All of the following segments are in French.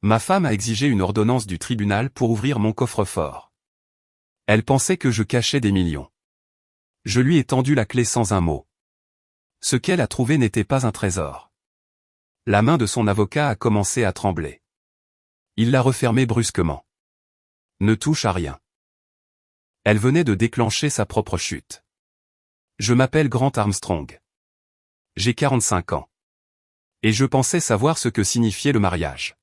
Ma femme a exigé une ordonnance du tribunal pour ouvrir mon coffre-fort. Elle pensait que je cachais des millions. Je lui ai tendu la clé sans un mot. Ce qu'elle a trouvé n'était pas un trésor. La main de son avocat a commencé à trembler. Il l'a refermée brusquement. Ne touche à rien. Elle venait de déclencher sa propre chute. Je m'appelle Grant Armstrong. J'ai 45 ans. Et je pensais savoir ce que signifiait le mariage.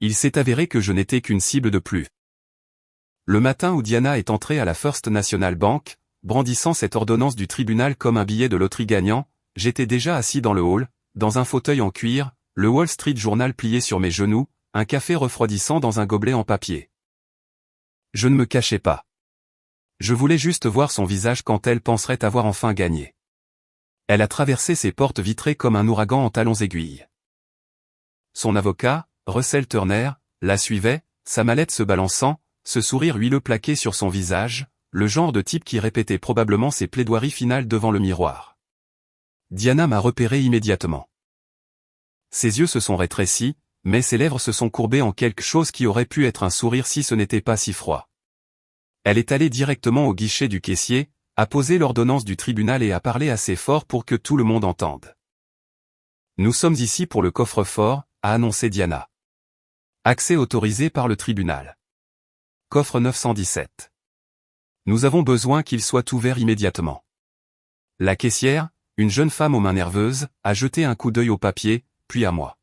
Il s'est avéré que je n'étais qu'une cible de plus. Le matin où Diana est entrée à la First National Bank, brandissant cette ordonnance du tribunal comme un billet de loterie gagnant, j'étais déjà assis dans le hall, dans un fauteuil en cuir, le Wall Street Journal plié sur mes genoux, un café refroidissant dans un gobelet en papier. Je ne me cachais pas. Je voulais juste voir son visage quand elle penserait avoir enfin gagné. Elle a traversé ses portes vitrées comme un ouragan en talons aiguilles. Son avocat, Russell Turner, la suivait, sa mallette se balançant, ce sourire huileux plaqué sur son visage, le genre de type qui répétait probablement ses plaidoiries finales devant le miroir. Diana m'a repéré immédiatement. Ses yeux se sont rétrécis, mais ses lèvres se sont courbées en quelque chose qui aurait pu être un sourire si ce n'était pas si froid. Elle est allée directement au guichet du caissier, a posé l'ordonnance du tribunal et a parlé assez fort pour que tout le monde entende. Nous sommes ici pour le coffre-fort, a annoncé Diana. Accès autorisé par le tribunal. Coffre 917. Nous avons besoin qu'il soit ouvert immédiatement. La caissière, une jeune femme aux mains nerveuses, a jeté un coup d'œil au papier, puis à moi.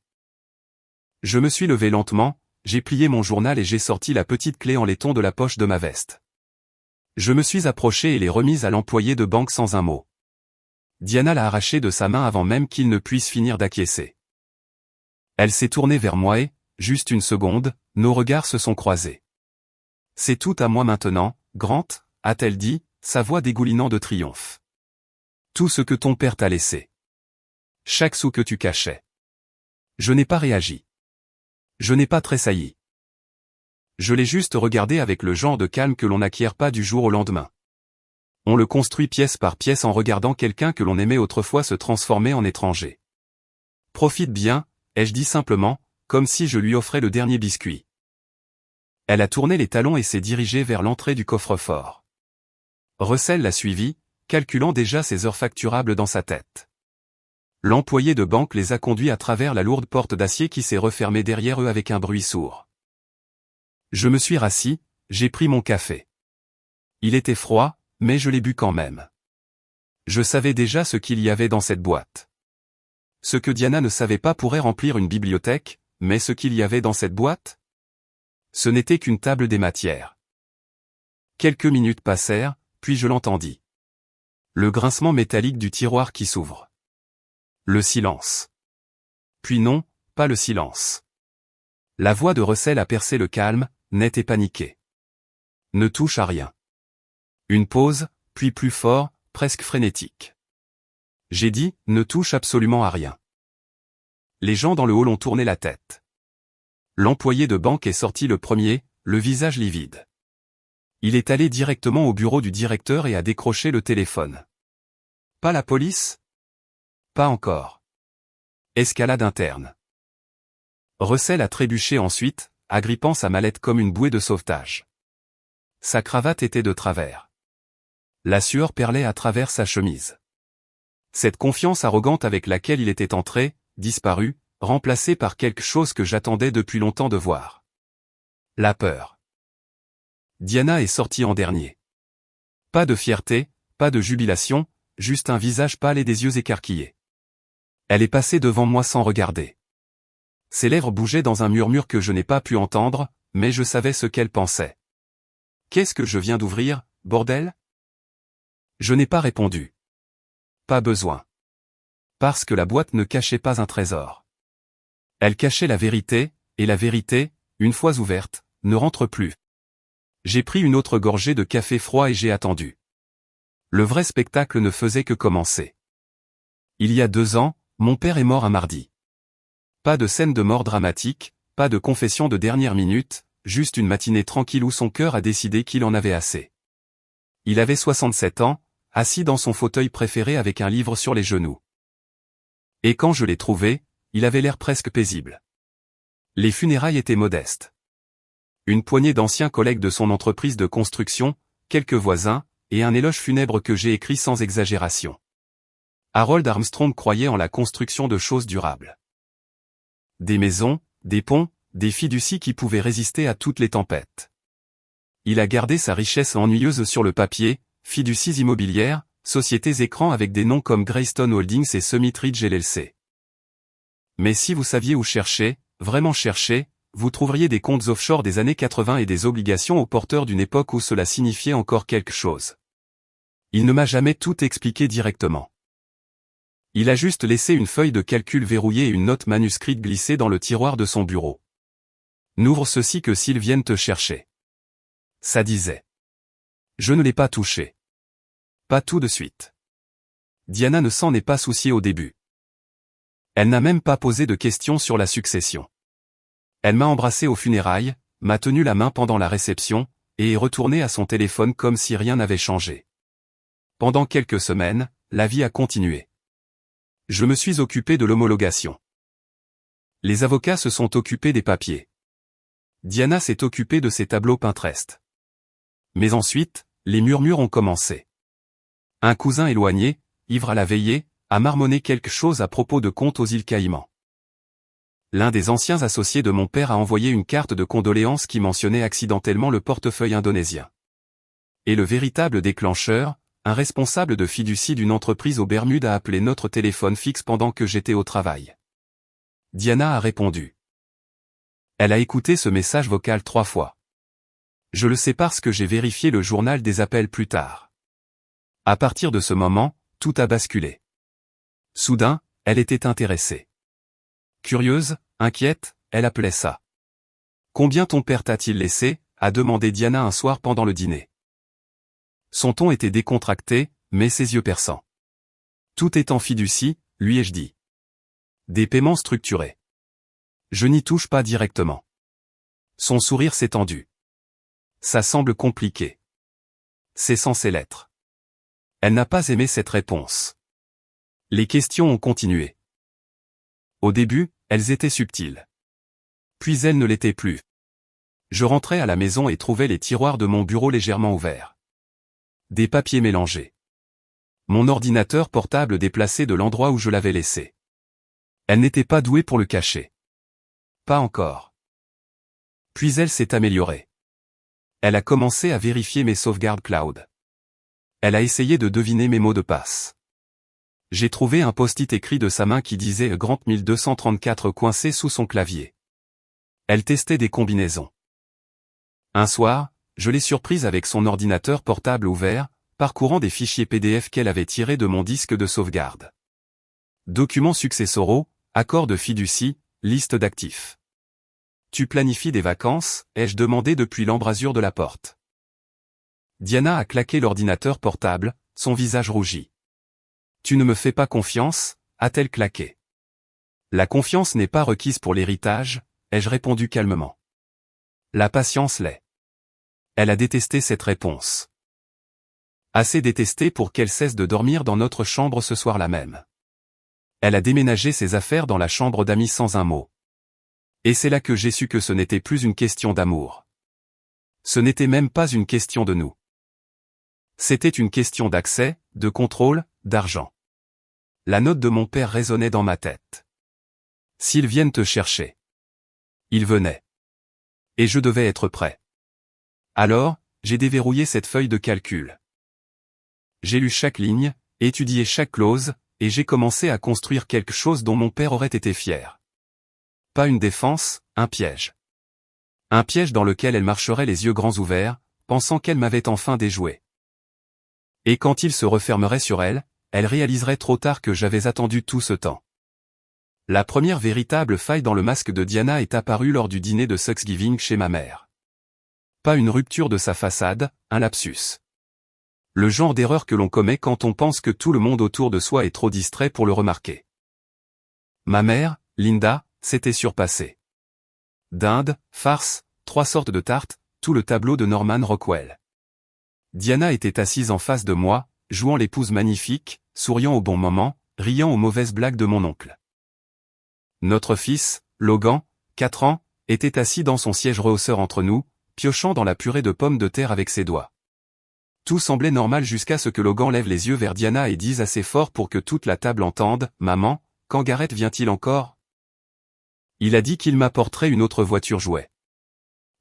Je me suis levé lentement, j'ai plié mon journal et j'ai sorti la petite clé en laiton de la poche de ma veste. Je me suis approché et l'ai remise à l'employé de banque sans un mot. Diana l'a arrachée de sa main avant même qu'il ne puisse finir d'acquiescer. Elle s'est tournée vers moi et, juste une seconde, nos regards se sont croisés. C'est tout à moi maintenant, Grant, a-t-elle dit, sa voix dégoulinant de triomphe. Tout ce que ton père t'a laissé. Chaque sou que tu cachais. Je n'ai pas réagi. Je n'ai pas tressailli. Je l'ai juste regardé avec le genre de calme que l'on n'acquiert pas du jour au lendemain. On le construit pièce par pièce en regardant quelqu'un que l'on aimait autrefois se transformer en étranger. Profite bien, ai-je dit simplement, comme si je lui offrais le dernier biscuit. Elle a tourné les talons et s'est dirigée vers l'entrée du coffre-fort. Russell l'a suivie, calculant déjà ses heures facturables dans sa tête. L'employé de banque les a conduits à travers la lourde porte d'acier qui s'est refermée derrière eux avec un bruit sourd. Je me suis rassis, j'ai pris mon café. Il était froid, mais je l'ai bu quand même. Je savais déjà ce qu'il y avait dans cette boîte. Ce que Diana ne savait pas pourrait remplir une bibliothèque, mais ce qu'il y avait dans cette boîte? Ce n'était qu'une table des matières. Quelques minutes passèrent, puis je l'entendis. Le grincement métallique du tiroir qui s'ouvre. Le silence. Puis non, pas le silence. La voix de Russell a percé le calme, net et paniqué. Ne touche à rien. Une pause, puis plus fort, presque frénétique. J'ai dit, ne touche absolument à rien. Les gens dans le hall ont tourné la tête. L'employé de banque est sorti le premier, le visage livide. Il est allé directement au bureau du directeur et a décroché le téléphone. Pas la police? Pas encore. Escalade interne. Russell a trébuché ensuite, agrippant sa mallette comme une bouée de sauvetage. Sa cravate était de travers. La sueur perlait à travers sa chemise. Cette confiance arrogante avec laquelle il était entré, disparut, remplacée par quelque chose que j'attendais depuis longtemps de voir. La peur. Diana est sortie en dernier. Pas de fierté, pas de jubilation, juste un visage pâle et des yeux écarquillés. Elle est passée devant moi sans regarder. Ses lèvres bougeaient dans un murmure que je n'ai pas pu entendre, mais je savais ce qu'elle pensait. Qu'est-ce que je viens d'ouvrir, bordel? Je n'ai pas répondu. Pas besoin. Parce que la boîte ne cachait pas un trésor. Elle cachait la vérité, et la vérité, une fois ouverte, ne rentre plus. J'ai pris une autre gorgée de café froid et j'ai attendu. Le vrai spectacle ne faisait que commencer. Il y a 2 ans, mon père est mort un mardi. Pas de scène de mort dramatique, pas de confession de dernière minute, juste une matinée tranquille où son cœur a décidé qu'il en avait assez. Il avait 67 ans, assis dans son fauteuil préféré avec un livre sur les genoux. Et quand je l'ai trouvé, il avait l'air presque paisible. Les funérailles étaient modestes. Une poignée d'anciens collègues de son entreprise de construction, quelques voisins, et un éloge funèbre que j'ai écrit sans exagération. Harold Armstrong croyait en la construction de choses durables. Des maisons, des ponts, des fiducies qui pouvaient résister à toutes les tempêtes. Il a gardé sa richesse ennuyeuse sur le papier, fiducies immobilières, sociétés écrans avec des noms comme Greystone Holdings et Summit Ridge LLC. Mais si vous saviez où chercher, vraiment chercher, vous trouveriez des comptes offshore des années 80 et des obligations aux porteurs d'une époque où cela signifiait encore quelque chose. Il ne m'a jamais tout expliqué directement. Il a juste laissé une feuille de calcul verrouillée et une note manuscrite glissée dans le tiroir de son bureau. N'ouvre ceci que s'ils viennent te chercher. Ça disait. Je ne l'ai pas touché. Pas tout de suite. Diana ne s'en est pas souciée au début. Elle n'a même pas posé de questions sur la succession. Elle m'a embrassé aux funérailles, m'a tenu la main pendant la réception, et est retournée à son téléphone comme si rien n'avait changé. Pendant quelques semaines, la vie a continué. Je me suis occupé de l'homologation. Les avocats se sont occupés des papiers. Diana s'est occupée de ses tableaux Pinterest. Mais ensuite, les murmures ont commencé. Un cousin éloigné, ivre à la veillée, a marmonné quelque chose à propos de comptes aux îles Caïmans. L'un des anciens associés de mon père a envoyé une carte de condoléances qui mentionnait accidentellement le portefeuille indonésien. Et le véritable déclencheur, un responsable de fiducie d'une entreprise aux Bermudes a appelé notre téléphone fixe pendant que j'étais au travail. Diana a répondu. Elle a écouté ce message vocal 3 fois. Je le sais parce que j'ai vérifié le journal des appels plus tard. À partir de ce moment, tout a basculé. Soudain, elle était intéressée. Curieuse, inquiète, elle appelait ça. Combien ton père t'a-t-il laissé, a demandé Diana un soir pendant le dîner. Son ton était décontracté, mais ses yeux perçants. Tout est en fiducie, lui ai-je dit. Des paiements structurés. Je n'y touche pas directement. Son sourire s'est tendu. Ça semble compliqué. C'est censé l'être. Elle n'a pas aimé cette réponse. Les questions ont continué. Au début, elles étaient subtiles. Puis elles ne l'étaient plus. Je rentrais à la maison et trouvais les tiroirs de mon bureau légèrement ouverts. Des papiers mélangés. Mon ordinateur portable déplacé de l'endroit où je l'avais laissé. Elle n'était pas douée pour le cacher. Pas encore. Puis elle s'est améliorée. Elle a commencé à vérifier mes sauvegardes cloud. Elle a essayé de deviner mes mots de passe. J'ai trouvé un post-it écrit de sa main qui disait Grant 1234 coincé sous son clavier. Elle testait des combinaisons. Un soir, je l'ai surprise avec son ordinateur portable ouvert, parcourant des fichiers PDF qu'elle avait tirés de mon disque de sauvegarde. Documents successoraux, accords de fiducie, liste d'actifs. Tu planifies des vacances, ai-je demandé depuis l'embrasure de la porte. Diana a claqué l'ordinateur portable, son visage rougi. Tu ne me fais pas confiance, a-t-elle claqué. La confiance n'est pas requise pour l'héritage, ai-je répondu calmement. La patience l'est. Elle a détesté cette réponse. Assez détestée pour qu'elle cesse de dormir dans notre chambre ce soir-là même. Elle a déménagé ses affaires dans la chambre d'amis sans un mot. Et c'est là que j'ai su que ce n'était plus une question d'amour. Ce n'était même pas une question de nous. C'était une question d'accès, de contrôle, d'argent. La note de mon père résonnait dans ma tête. S'ils viennent te chercher. Ils venaient. Et je devais être prêt. Alors, j'ai déverrouillé cette feuille de calcul. J'ai lu chaque ligne, étudié chaque clause, et j'ai commencé à construire quelque chose dont mon père aurait été fier. Pas une défense, un piège. Un piège dans lequel elle marcherait les yeux grands ouverts, pensant qu'elle m'avait enfin déjoué. Et quand il se refermerait sur elle, elle réaliserait trop tard que j'avais attendu tout ce temps. La première véritable faille dans le masque de Diana est apparue lors du dîner de Thanksgiving chez ma mère. Pas une rupture de sa façade, un lapsus. Le genre d'erreur que l'on commet quand on pense que tout le monde autour de soi est trop distrait pour le remarquer. Ma mère, Linda, s'était surpassée. Dinde, farce, 3 sortes de tartes, tout le tableau de Norman Rockwell. Diana était assise en face de moi, jouant l'épouse magnifique, souriant au bon moment, riant aux mauvaises blagues de mon oncle. Notre fils, Logan, 4 ans, était assis dans son siège rehausseur entre nous, piochant dans la purée de pommes de terre avec ses doigts. Tout semblait normal jusqu'à ce que Logan lève les yeux vers Diana et dise assez fort pour que toute la table entende, « Maman, quand Gareth vient-il encore ?» Il a dit qu'il m'apporterait une autre voiture jouet.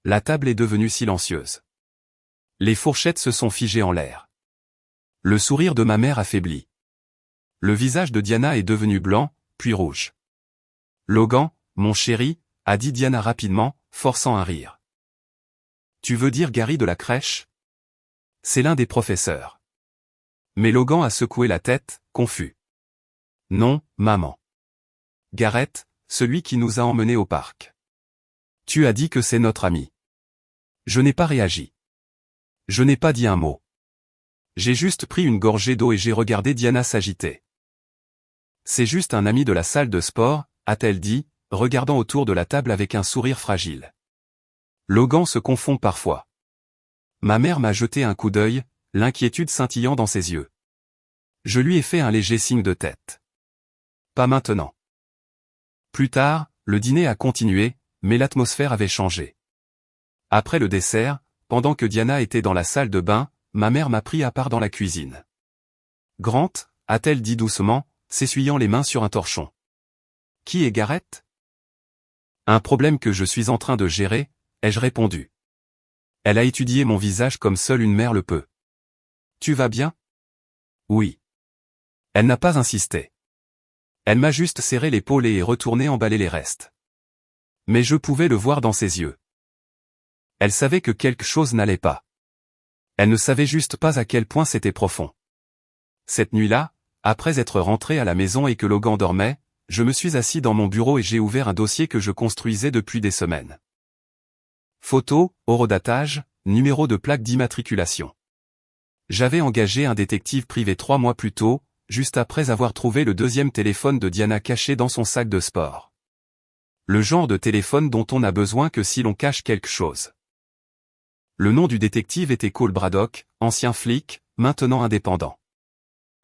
La table est devenue silencieuse. Les fourchettes se sont figées en l'air. Le sourire de ma mère affaibli. Le visage de Diana est devenu blanc, puis rouge. « Logan, mon chéri, » a dit Diana rapidement, forçant un rire. « Tu veux dire Gary de la crèche ? C'est l'un des professeurs. » Mais Logan a secoué la tête, confus. « Non, maman. Gareth, celui qui nous a emmenés au parc. Tu as dit que c'est notre ami. » Je n'ai pas réagi. Je n'ai pas dit un mot. J'ai juste pris une gorgée d'eau et j'ai regardé Diana s'agiter. « C'est juste un ami de la salle de sport, » a-t-elle dit, regardant autour de la table avec un sourire fragile. Logan se confond parfois. Ma mère m'a jeté un coup d'œil, l'inquiétude scintillant dans ses yeux. Je lui ai fait un léger signe de tête. Pas maintenant. Plus tard, le dîner a continué, mais l'atmosphère avait changé. Après le dessert, pendant que Diana était dans la salle de bain, ma mère m'a pris à part dans la cuisine. « Grant » a-t-elle dit doucement, s'essuyant les mains sur un torchon. « Qui est Gareth ?»« Un problème que je suis en train de gérer », ai-je répondu. Elle a étudié mon visage comme seule une mère le peut. « Tu vas bien ?»« Oui. » Elle n'a pas insisté. Elle m'a juste serré l'épaule et est retournée emballer les restes. Mais je pouvais le voir dans ses yeux. Elle savait que quelque chose n'allait pas. Elle ne savait juste pas à quel point c'était profond. Cette nuit-là, après être rentré à la maison et que Logan dormait, je me suis assis dans mon bureau et j'ai ouvert un dossier que je construisais depuis des semaines. Photo, horodatage, numéro de plaque d'immatriculation. J'avais engagé un détective privé 3 mois plus tôt, juste après avoir trouvé le deuxième téléphone de Diana caché dans son sac de sport. Le genre de téléphone dont on n'a besoin que si l'on cache quelque chose. Le nom du détective était Cole Braddock, ancien flic, maintenant indépendant.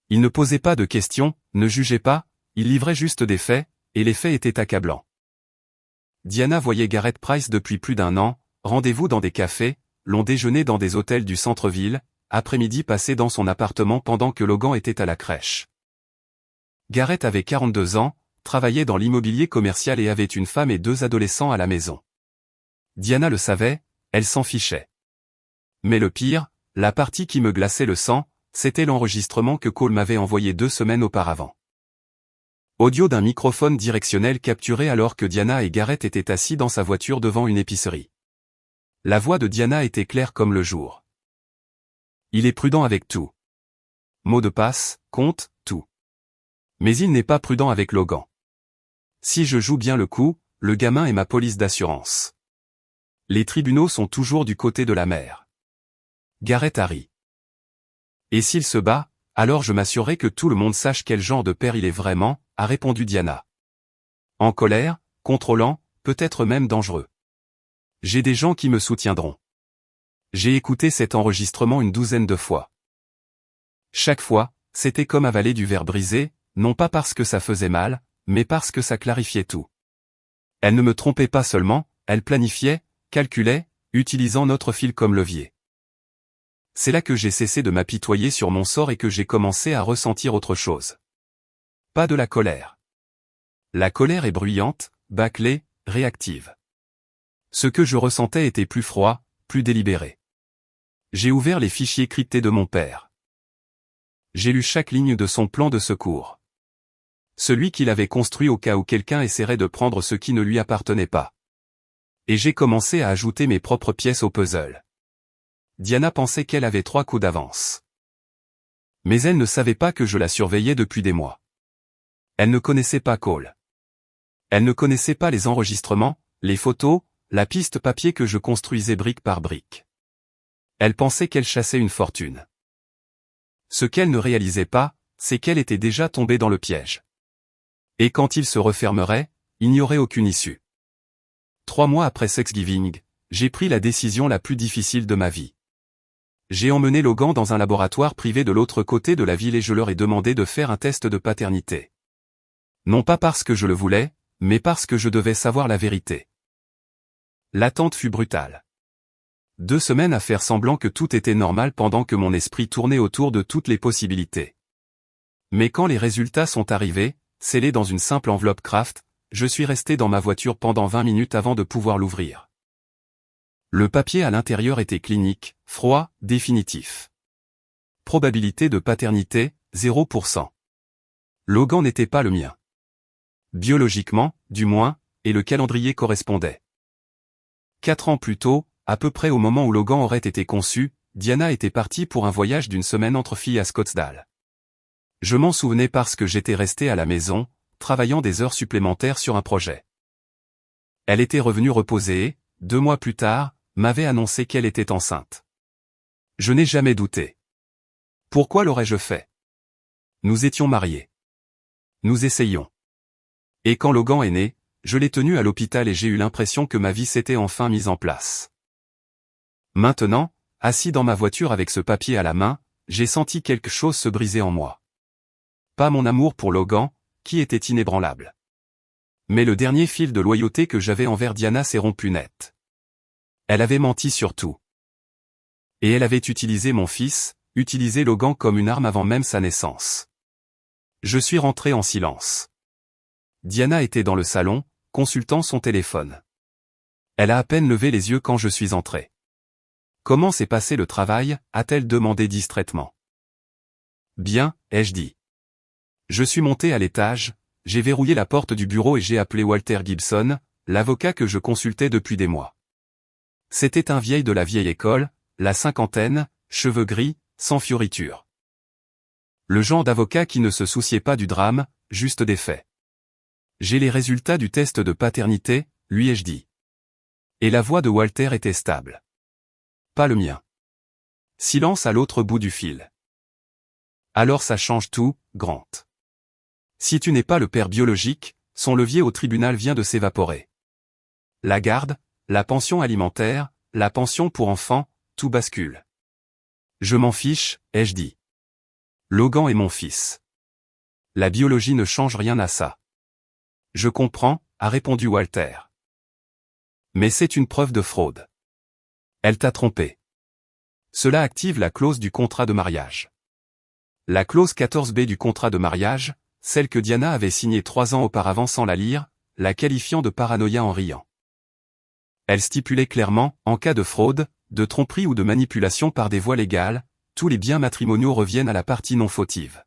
Il ne posait pas de questions, ne jugeait pas, il livrait juste des faits, et les faits étaient accablants. Diana voyait Gareth Price depuis plus d'1 an, rendez-vous dans des cafés, long déjeuner dans des hôtels du centre-ville, après-midi passé dans son appartement pendant que Logan était à la crèche. Gareth avait 42 ans, travaillait dans l'immobilier commercial et avait une femme et 2 adolescents à la maison. Diana le savait, elle s'en fichait. Mais le pire, la partie qui me glaçait le sang, c'était l'enregistrement que Cole m'avait envoyé 2 semaines auparavant. Audio d'un microphone directionnel capturé alors que Diana et Gareth étaient assis dans sa voiture devant une épicerie. La voix de Diana était claire comme le jour. Il est prudent avec tout. Mot de passe, compte, tout. Mais il n'est pas prudent avec Logan. Si je joue bien le coup, le gamin est ma police d'assurance. Les tribunaux sont toujours du côté de la mère. Gareth a ri. Et s'il se bat, alors je m'assurerai que tout le monde sache quel genre de père il est vraiment, a répondu Diana. En colère, contrôlant, peut-être même dangereux. J'ai des gens qui me soutiendront. J'ai écouté cet enregistrement une 12aine de fois. Chaque fois, c'était comme avaler du verre brisé, non pas parce que ça faisait mal, mais parce que ça clarifiait tout. Elle ne me trompait pas seulement, elle planifiait, calculait, utilisant notre fil comme levier. C'est là que j'ai cessé de m'apitoyer sur mon sort et que j'ai commencé à ressentir autre chose. Pas de la colère. La colère est bruyante, bâclée, réactive. Ce que je ressentais était plus froid, plus délibéré. J'ai ouvert les fichiers cryptés de mon père. J'ai lu chaque ligne de son plan de secours. Celui qu'il avait construit au cas où quelqu'un essaierait de prendre ce qui ne lui appartenait pas. Et j'ai commencé à ajouter mes propres pièces au puzzle. Diana pensait qu'elle avait 3 coups d'avance. Mais elle ne savait pas que je la surveillais depuis des mois. Elle ne connaissait pas Cole. Elle ne connaissait pas les enregistrements, les photos, la piste papier que je construisais brique par brique. Elle pensait qu'elle chassait une fortune. Ce qu'elle ne réalisait pas, c'est qu'elle était déjà tombée dans le piège. Et quand il se refermerait, il n'y aurait aucune issue. 3 mois après Thanksgiving, j'ai pris la décision la plus difficile de ma vie. J'ai emmené Logan dans un laboratoire privé de l'autre côté de la ville et je leur ai demandé de faire un test de paternité. Non pas parce que je le voulais, mais parce que je devais savoir la vérité. L'attente fut brutale. 2 semaines à faire semblant que tout était normal pendant que mon esprit tournait autour de toutes les possibilités. Mais quand les résultats sont arrivés, scellés dans une simple enveloppe Kraft, je suis resté dans ma voiture pendant 20 minutes avant de pouvoir l'ouvrir. Le papier à l'intérieur était clinique, froid, définitif. Probabilité de paternité, 0%. Logan n'était pas le mien. Biologiquement, du moins, et le calendrier correspondait. 4 ans plus tôt, à peu près au moment où Logan aurait été conçu, Diana était partie pour un voyage d'une semaine entre filles à Scottsdale. Je m'en souvenais parce que j'étais resté à la maison, travaillant des heures supplémentaires sur un projet. Elle était revenue reposer et, 2 mois plus tard, m'avait annoncé qu'elle était enceinte. Je n'ai jamais douté. Pourquoi l'aurais-je fait? Nous étions mariés. Nous essayions. Et quand Logan est né, je l'ai tenu à l'hôpital et j'ai eu l'impression que ma vie s'était enfin mise en place. Maintenant, assis dans ma voiture avec ce papier à la main, j'ai senti quelque chose se briser en moi. Pas mon amour pour Logan, qui était inébranlable. Mais le dernier fil de loyauté que j'avais envers Diana s'est rompu net. Elle avait menti sur tout. Et elle avait utilisé mon fils, utilisé Logan comme une arme avant même sa naissance. Je suis rentré en silence. Diana était dans le salon, consultant son téléphone. Elle a à peine levé les yeux quand je suis entré. « Comment s'est passé le travail ?» a-t-elle demandé distraitement. « Bien, ai-je dit. Je suis monté à l'étage, j'ai verrouillé la porte du bureau et j'ai appelé Walter Gibson, l'avocat que je consultais depuis des mois. C'était un vieil de la vieille école, la cinquantaine, cheveux gris, sans fioritures. Le genre d'avocat qui ne se souciait pas du drame, juste des faits. J'ai les résultats du test de paternité, lui ai-je dit. Et la voix de Walter était stable. Pas le mien. Silence à l'autre bout du fil. Alors ça change tout, Grant. Si tu n'es pas le père biologique, son levier au tribunal vient de s'évaporer. La garde, la pension alimentaire, la pension pour enfants, tout bascule. Je m'en fiche, ai-je dit. Logan est mon fils. La biologie ne change rien à ça. Je comprends, a répondu Walter. Mais c'est une preuve de fraude. Elle t'a trompé. Cela active la clause du contrat de mariage. La clause 14B du contrat de mariage, celle que Diana avait signée 3 ans auparavant sans la lire, la qualifiant de paranoïa en riant. Elle stipulait clairement, en cas de fraude, de tromperie ou de manipulation par des voies légales, tous les biens matrimoniaux reviennent à la partie non fautive.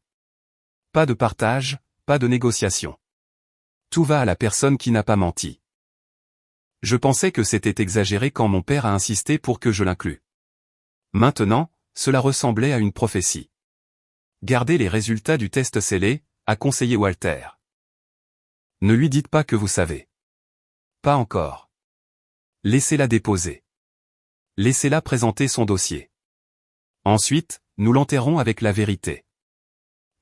Pas de partage, pas de négociation. Tout va à la personne qui n'a pas menti. Je pensais que c'était exagéré quand mon père a insisté pour que je l'inclue. Maintenant, cela ressemblait à une prophétie. Gardez les résultats du test scellé, a conseillé Walter. Ne lui dites pas que vous savez. Pas encore. Laissez-la déposer. Laissez-la présenter son dossier. Ensuite, nous l'enterrons avec la vérité.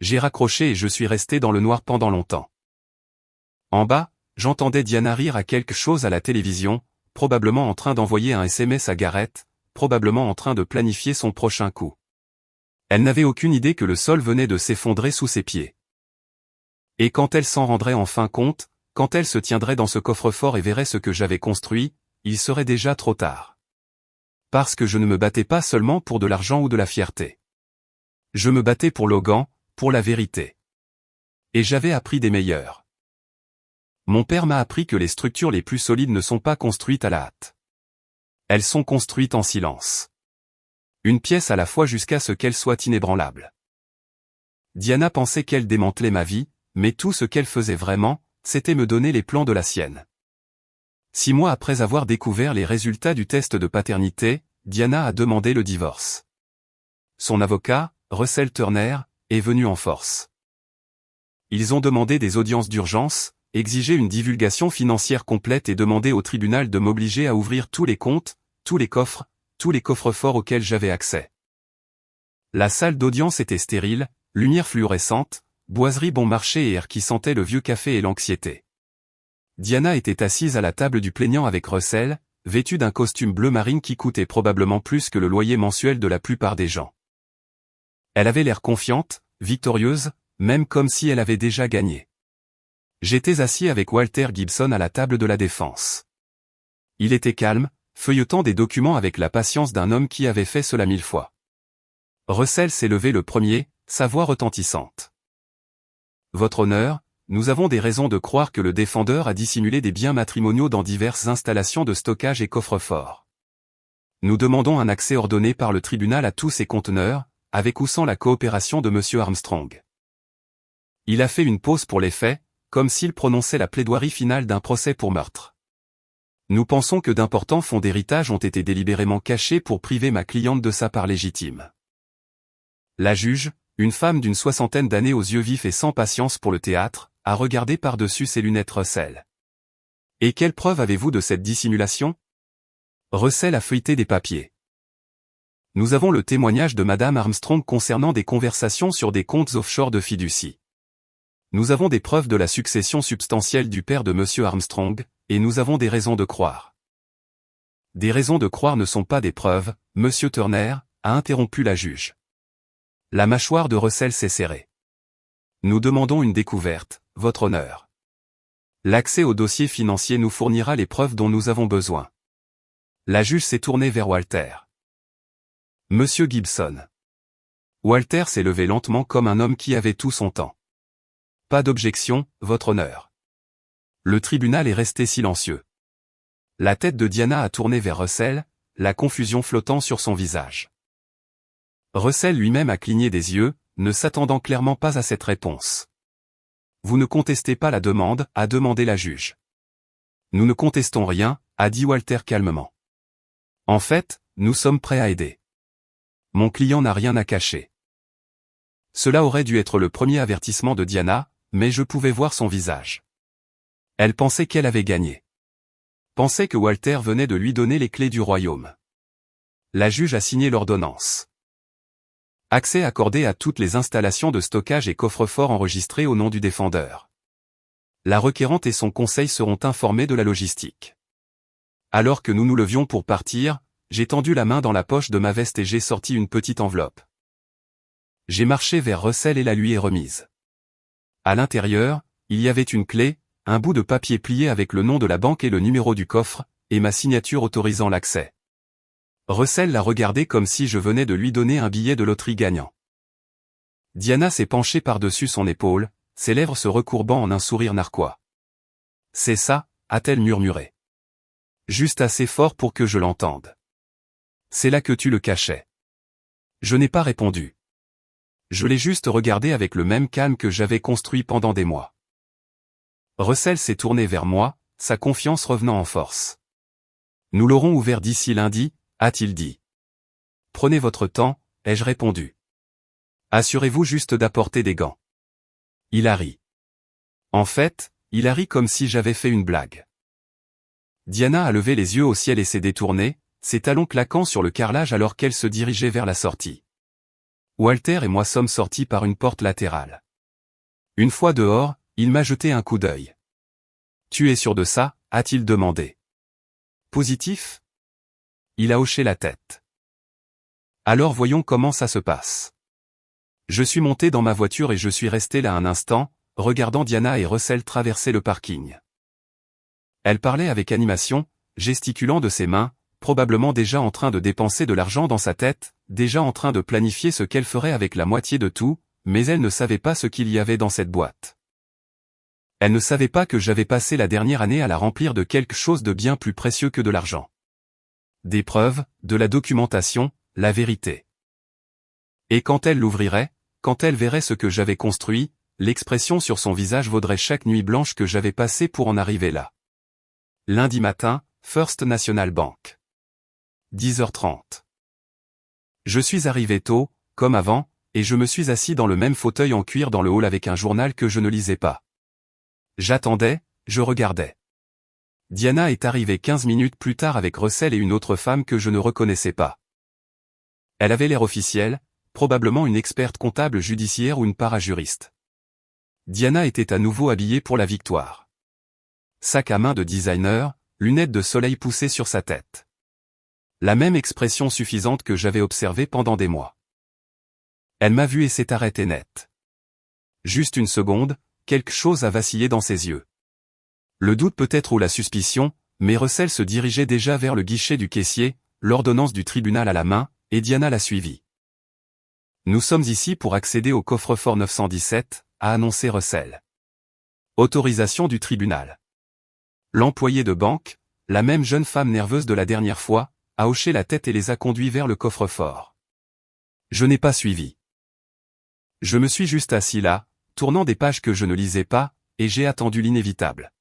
J'ai raccroché et je suis resté dans le noir pendant longtemps. En bas, j'entendais Diana rire à quelque chose à la télévision, probablement en train d'envoyer un SMS à Gareth, probablement en train de planifier son prochain coup. Elle n'avait aucune idée que le sol venait de s'effondrer sous ses pieds. Et quand elle s'en rendrait enfin compte, quand elle se tiendrait dans ce coffre-fort et verrait ce que j'avais construit, il serait déjà trop tard. Parce que je ne me battais pas seulement pour de l'argent ou de la fierté. Je me battais pour Logan, pour la vérité. Et j'avais appris des meilleurs. Mon père m'a appris que les structures les plus solides ne sont pas construites à la hâte. Elles sont construites en silence. Une pièce à la fois jusqu'à ce qu'elle soit inébranlable. Diana pensait qu'elle démantelait ma vie, mais tout ce qu'elle faisait vraiment, c'était me donner les plans de la sienne. 6 mois après avoir découvert les résultats du test de paternité, Diana a demandé le divorce. Son avocat, Russell Turner, est venu en force. Ils ont demandé des audiences d'urgence, exigé une divulgation financière complète et demandé au tribunal de m'obliger à ouvrir tous les comptes, tous les coffres-forts auxquels j'avais accès. La salle d'audience était stérile, lumière fluorescente, boiserie bon marché et air qui sentait le vieux café et l'anxiété. Diana était assise à la table du plaignant avec Russell, vêtue d'un costume bleu marine qui coûtait probablement plus que le loyer mensuel de la plupart des gens. Elle avait l'air confiante, victorieuse, même comme si elle avait déjà gagné. J'étais assis avec Walter Gibson à la table de la défense. Il était calme, feuilletant des documents avec la patience d'un homme qui avait fait cela 1000 fois. Russell s'est levé le premier, sa voix retentissante. Votre honneur, nous avons des raisons de croire que le défendeur a dissimulé des biens matrimoniaux dans diverses installations de stockage et coffres-forts. Nous demandons un accès ordonné par le tribunal à tous ces conteneurs, avec ou sans la coopération de M. Armstrong. Il a fait une pause pour les faits, comme s'il prononçait la plaidoirie finale d'un procès pour meurtre. Nous pensons que d'importants fonds d'héritage ont été délibérément cachés pour priver ma cliente de sa part légitime. La juge, une femme d'une 60aine d'années aux yeux vifs et sans patience pour le théâtre, a regardé par-dessus ses lunettes Russell. Et quelle preuve avez-vous de cette dissimulation? Russell a feuilleté des papiers. Nous avons le témoignage de Madame Armstrong concernant des conversations sur des comptes offshore de fiducie. Nous avons des preuves de la succession substantielle du père de Monsieur Armstrong, et nous avons des raisons de croire. Des raisons de croire ne sont pas des preuves, Monsieur Turner, a interrompu la juge. La mâchoire de Russell s'est serrée. Nous demandons une découverte, votre honneur. L'accès au dossier financier nous fournira les preuves dont nous avons besoin. La juge s'est tournée vers Walter. Monsieur Gibson. Walter s'est levé lentement comme un homme qui avait tout son temps. Pas d'objection, votre honneur. Le tribunal est resté silencieux. La tête de Diana a tourné vers Russell, la confusion flottant sur son visage. Russell lui-même a cligné des yeux, ne s'attendant clairement pas à cette réponse. Vous ne contestez pas la demande, a demandé la juge. Nous ne contestons rien, a dit Walter calmement. En fait, nous sommes prêts à aider. Mon client n'a rien à cacher. Cela aurait dû être le premier avertissement de Diana, mais je pouvais voir son visage. Elle pensait qu'elle avait gagné. Pensait que Walter venait de lui donner les clés du royaume. La juge a signé l'ordonnance. Accès accordé à toutes les installations de stockage et coffres-forts enregistrés au nom du défendeur. La requérante et son conseil seront informés de la logistique. Alors que nous nous levions pour partir, j'ai tendu la main dans la poche de ma veste et j'ai sorti une petite enveloppe. J'ai marché vers Russell et la lui ai remise. À l'intérieur, il y avait une clé, un bout de papier plié avec le nom de la banque et le numéro du coffre, et ma signature autorisant l'accès. Russell l'a regardé comme si je venais de lui donner un billet de loterie gagnant. Diana s'est penchée par-dessus son épaule, ses lèvres se recourbant en un sourire narquois. C'est ça, a-t-elle murmuré. Juste assez fort pour que je l'entende. C'est là que tu le cachais. Je n'ai pas répondu. Je l'ai juste regardé avec le même calme que j'avais construit pendant des mois. Russell s'est tourné vers moi, sa confiance revenant en force. Nous l'aurons ouvert d'ici lundi, a-t-il dit. Prenez votre temps, ai-je répondu. Assurez-vous juste d'apporter des gants. Il a ri. En fait, il a ri comme si j'avais fait une blague. Diana a levé les yeux au ciel et s'est détournée, ses talons claquant sur le carrelage alors qu'elle se dirigeait vers la sortie. Walter et moi sommes sortis par une porte latérale. Une fois dehors, il m'a jeté un coup d'œil. Tu es sûr de ça, a-t-il demandé. Positif? Il a hoché la tête. Alors voyons comment ça se passe. Je suis monté dans ma voiture et je suis resté là un instant, regardant Diana et Russell traverser le parking. Elle parlait avec animation, gesticulant de ses mains, probablement déjà en train de dépenser de l'argent dans sa tête, déjà en train de planifier ce qu'elle ferait avec la moitié de tout, mais elle ne savait pas ce qu'il y avait dans cette boîte. Elle ne savait pas que j'avais passé la dernière année à la remplir de quelque chose de bien plus précieux que de l'argent. Des preuves, de la documentation, la vérité. Et quand elle l'ouvrirait, quand elle verrait ce que j'avais construit, l'expression sur son visage vaudrait chaque nuit blanche que j'avais passée pour en arriver là. Lundi matin, First National Bank. 10h30. Je suis arrivé tôt, comme avant, et je me suis assis dans le même fauteuil en cuir dans le hall avec un journal que je ne lisais pas. J'attendais, je regardais. Diana est arrivée 15 minutes plus tard avec Russell et une autre femme que je ne reconnaissais pas. Elle avait l'air officielle, probablement une experte comptable judiciaire ou une parajuriste. Diana était à nouveau habillée pour la victoire. Sac à main de designer, lunettes de soleil poussées sur sa tête. La même expression suffisante que j'avais observée pendant des mois. Elle m'a vu et s'est arrêtée net. Juste une seconde, quelque chose a vacillé dans ses yeux. Le doute peut-être ou la suspicion, mais Russell se dirigeait déjà vers le guichet du caissier, l'ordonnance du tribunal à la main, et Diana l'a suivi. Nous sommes ici pour accéder au coffre-fort 917, a annoncé Russell. Autorisation du tribunal. L'employé de banque, la même jeune femme nerveuse de la dernière fois, a hoché la tête et les a conduits vers le coffre-fort. Je n'ai pas suivi. Je me suis juste assis là, tournant des pages que je ne lisais pas, et j'ai attendu l'inévitable.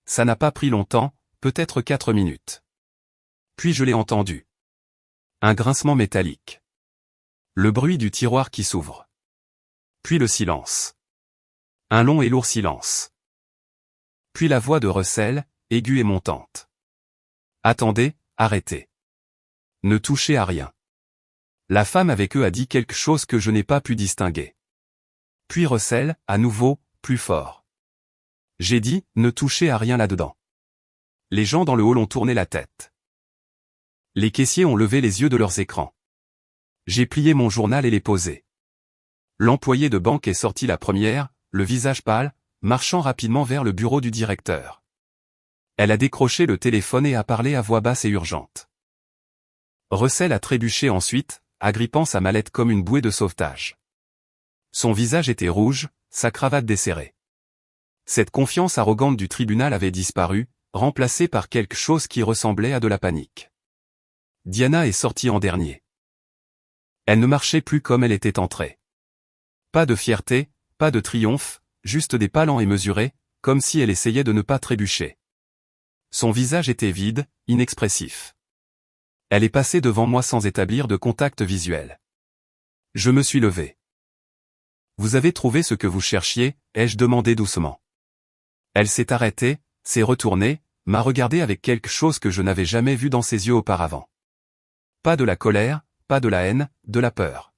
Ça n'a pas pris longtemps, peut-être 4 minutes. Puis je l'ai entendu. Un grincement métallique. Le bruit du tiroir qui s'ouvre. Puis le silence. Un long et lourd silence. Puis la voix de Russell, aiguë et montante. Attendez, arrêtez. Ne touchez à rien. La femme avec eux a dit quelque chose que je n'ai pas pu distinguer. Puis Russell, à nouveau, plus fort. J'ai dit, ne touchez à rien là-dedans. Les gens dans le hall ont tourné la tête. Les caissiers ont levé les yeux de leurs écrans. J'ai plié mon journal et l'ai posé. L'employé de banque est sorti la première, le visage pâle, marchant rapidement vers le bureau du directeur. Elle a décroché le téléphone et a parlé à voix basse et urgente. Russell a trébuché ensuite, agrippant sa mallette comme une bouée de sauvetage. Son visage était rouge, sa cravate desserrée. Cette confiance arrogante du tribunal avait disparu, remplacée par quelque chose qui ressemblait à de la panique. Diana est sortie en dernier. Elle ne marchait plus comme elle était entrée. Pas de fierté, pas de triomphe, juste des pas lents et mesurés, comme si elle essayait de ne pas trébucher. Son visage était vide, inexpressif. Elle est passée devant moi sans établir de contact visuel. Je me suis levé. Vous avez trouvé ce que vous cherchiez, ai-je demandé doucement. Elle s'est arrêtée, s'est retournée, m'a regardé avec quelque chose que je n'avais jamais vu dans ses yeux auparavant. Pas de la colère, pas de la haine, de la peur.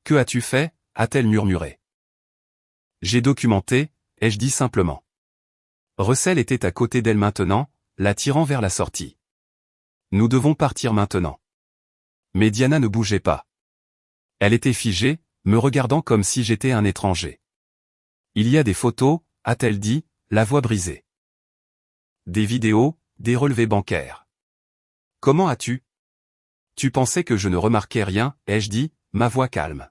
Que as-tu fait, a-t-elle murmuré. J'ai documenté, ai-je dit simplement. Russell était à côté d'elle maintenant, la tirant vers la sortie. Nous devons partir maintenant. Mais Diana ne bougeait pas. Elle était figée, me regardant comme si j'étais un étranger. Il y a des photos, a-t-elle dit, la voix brisée. Des vidéos, des relevés bancaires. Comment as-tu? Tu pensais que je ne remarquais rien, ai-je dit, ma voix calme.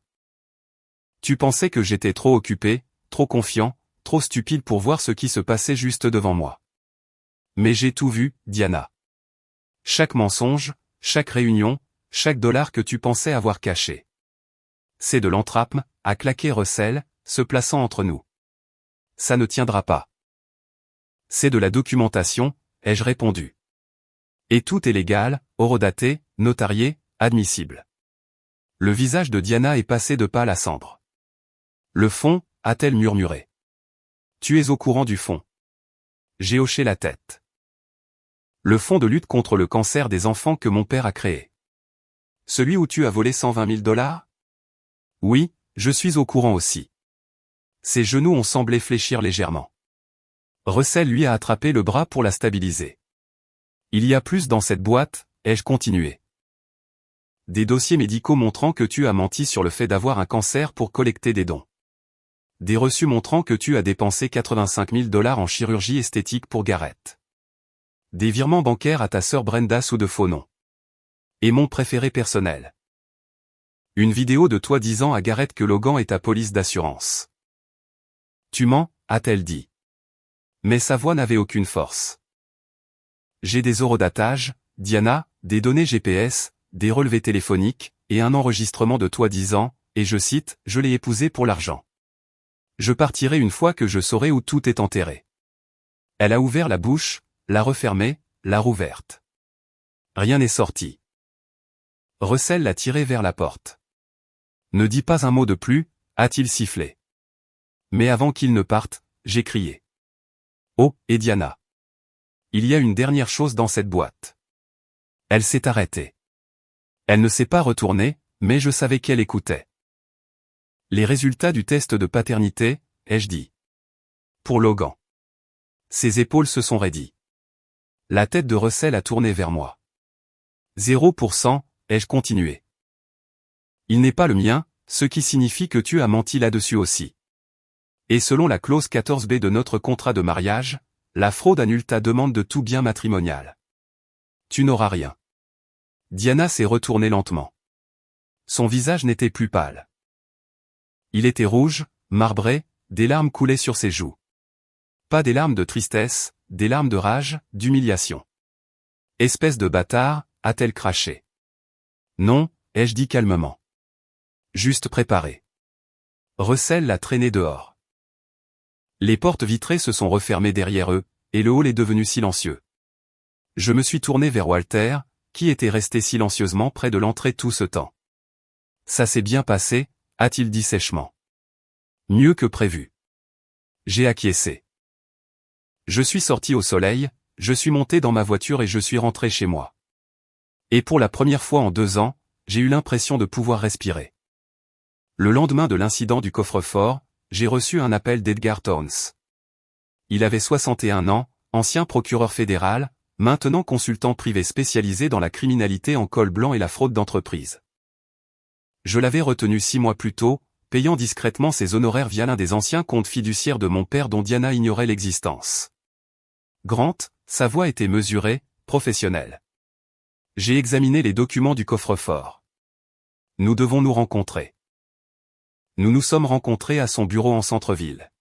Tu pensais que j'étais trop occupé, trop confiant, trop stupide pour voir ce qui se passait juste devant moi. Mais j'ai tout vu, Diana. Chaque mensonge, chaque réunion, chaque dollar que tu pensais avoir caché. C'est de l'entrappe, a claqué Russell, se plaçant entre nous. Ça ne tiendra pas. C'est de la documentation, ai-je répondu. Et tout est légal, horodaté, notarié, admissible. Le visage de Diana est passé de pâle à cendre. Le fond, a-t-elle murmuré. Tu es au courant du fond. J'ai hoché la tête. Le fonds de lutte contre le cancer des enfants que mon père a créé. Celui où tu as volé 120 000 $? Oui, je suis au courant aussi. Ses genoux ont semblé fléchir légèrement. Russell lui a attrapé le bras pour la stabiliser. Il y a plus dans cette boîte, ai-je continué. Des dossiers médicaux montrant que tu as menti sur le fait d'avoir un cancer pour collecter des dons. Des reçus montrant que tu as dépensé 85 000 $ en chirurgie esthétique pour Garrett. Des virements bancaires à ta sœur Brenda sous de faux noms. Et mon préféré personnel. Une vidéo de toi disant à Garrett que Logan est ta police d'assurance. Tu mens, a-t-elle dit. Mais sa voix n'avait aucune force. J'ai des horodatages, Diana, des données GPS, des relevés téléphoniques, et un enregistrement de toi disant, et je cite, je l'ai épousé pour l'argent. Je partirai une fois que je saurai où tout est enterré. Elle a ouvert la bouche, l'a refermée, l'a rouverte. Rien n'est sorti. Russell l'a tiré vers la porte. Ne dis pas un mot de plus, a-t-il sifflé. Mais avant qu'il ne parte, j'ai crié. Oh, et Diana. Il y a une dernière chose dans cette boîte. Elle s'est arrêtée. Elle ne s'est pas retournée, mais je savais qu'elle écoutait. Les résultats du test de paternité, ai-je dit. Pour Logan. Ses épaules se sont raidies. La tête de Russell a tourné vers moi. 0%, ai-je continué. Il n'est pas le mien, ce qui signifie que tu as menti là-dessus aussi. Et selon la clause 14b de notre contrat de mariage, La fraude annule ta demande de tout bien matrimonial. Tu n'auras rien. Diana s'est retournée lentement. Son visage n'était plus pâle. Il était rouge, marbré, des larmes coulaient sur ses joues. Pas des larmes de tristesse, des larmes de rage, d'humiliation. Espèce de bâtard, a-t-elle craché. Non, ai-je dit calmement. Juste préparé. Russell l'a traîné dehors. Les portes vitrées se sont refermées derrière eux, et le hall est devenu silencieux. Je me suis tourné vers Walter, qui était resté silencieusement près de l'entrée tout ce temps. Ça s'est bien passé, a-t-il dit sèchement. Mieux que prévu. J'ai acquiescé. Je suis sorti au soleil, je suis monté dans ma voiture et je suis rentré chez moi. Et pour la première fois en 2 ans, j'ai eu l'impression de pouvoir respirer. Le lendemain de l'incident du coffre-fort, j'ai reçu un appel d'Edgar Towns. Il avait 61 ans, ancien procureur fédéral, maintenant consultant privé spécialisé dans la criminalité en col blanc et la fraude d'entreprise. Je l'avais retenu 6 mois plus tôt, payant discrètement ses honoraires via l'un des anciens comptes fiduciaires de mon père dont Diana ignorait l'existence. Grant, sa voix était mesurée, professionnelle. J'ai examiné les documents du coffre-fort. Nous devons nous rencontrer. Nous nous sommes rencontrés à son bureau en centre-ville.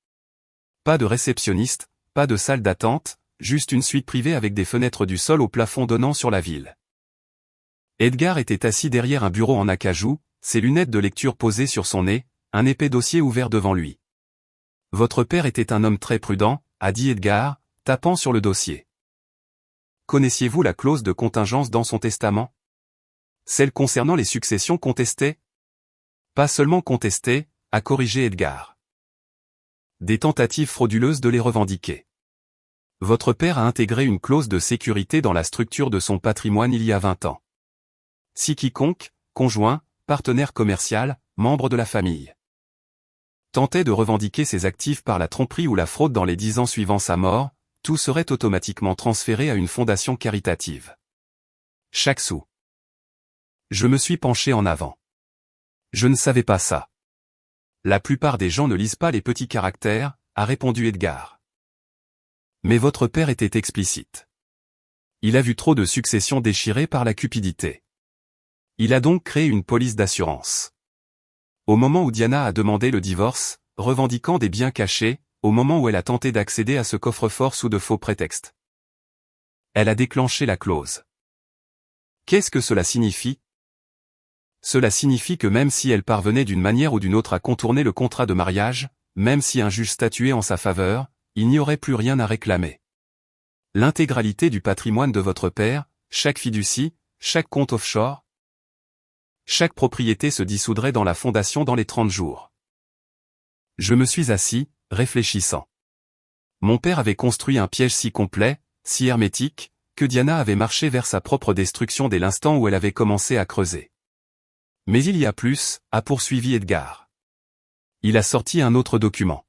Pas de réceptionniste, pas de salle d'attente, juste une suite privée avec des fenêtres du sol au plafond donnant sur la ville. Edgar était assis derrière un bureau en acajou, ses lunettes de lecture posées sur son nez, un épais dossier ouvert devant lui. Votre père était un homme très prudent, a dit Edgar, tapant sur le dossier. Connaissiez-vous la clause de contingence dans son testament? Celle concernant les successions contestées? Pas seulement contestées, a corrigé Edgar. Des tentatives frauduleuses de les revendiquer. Votre père a intégré une clause de sécurité dans la structure de son patrimoine il y a 20 ans. Si quiconque, conjoint, partenaire commercial, membre de la famille, tentait de revendiquer ses actifs par la tromperie ou la fraude dans les 10 ans suivant sa mort, tout serait automatiquement transféré à une fondation caritative. Chaque sou. Je me suis penché en avant. Je ne savais pas ça. La plupart des gens ne lisent pas les petits caractères, a répondu Edgar. Mais votre père était explicite. Il a vu trop de successions déchirées par la cupidité. Il a donc créé une police d'assurance. Au moment où Diana a demandé le divorce, revendiquant des biens cachés, au moment où elle a tenté d'accéder à ce coffre-fort sous de faux prétextes, elle a déclenché la clause. Qu'est-ce que cela signifie? Cela signifie que même si elle parvenait d'une manière ou d'une autre à contourner le contrat de mariage, même si un juge statuait en sa faveur, il n'y aurait plus rien à réclamer. L'intégralité du patrimoine de votre père, chaque fiducie, chaque compte offshore, chaque propriété se dissoudrait dans la fondation dans les 30 jours. Je me suis assis, réfléchissant. Mon père avait construit un piège si complet, si hermétique, que Diana avait marché vers sa propre destruction dès l'instant où elle avait commencé à creuser. Mais il y a plus, a poursuivi Edgar. Il a sorti un autre document.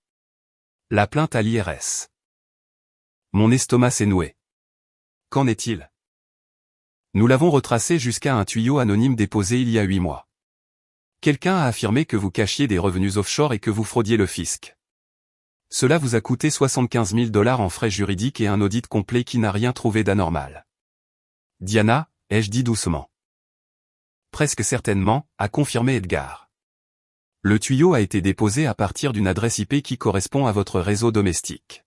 La plainte à l'IRS. Mon estomac s'est noué. Qu'en est-il? Nous l'avons retracé jusqu'à un tuyau anonyme déposé il y a 8 mois. Quelqu'un a affirmé que vous cachiez des revenus offshore et que vous fraudiez le fisc. Cela vous a coûté 75 000 $ en frais juridiques et un audit complet qui n'a rien trouvé d'anormal. Diana, ai-je dit doucement. Presque certainement, a confirmé Edgar. Le tuyau a été déposé à partir d'une adresse IP qui correspond à votre réseau domestique.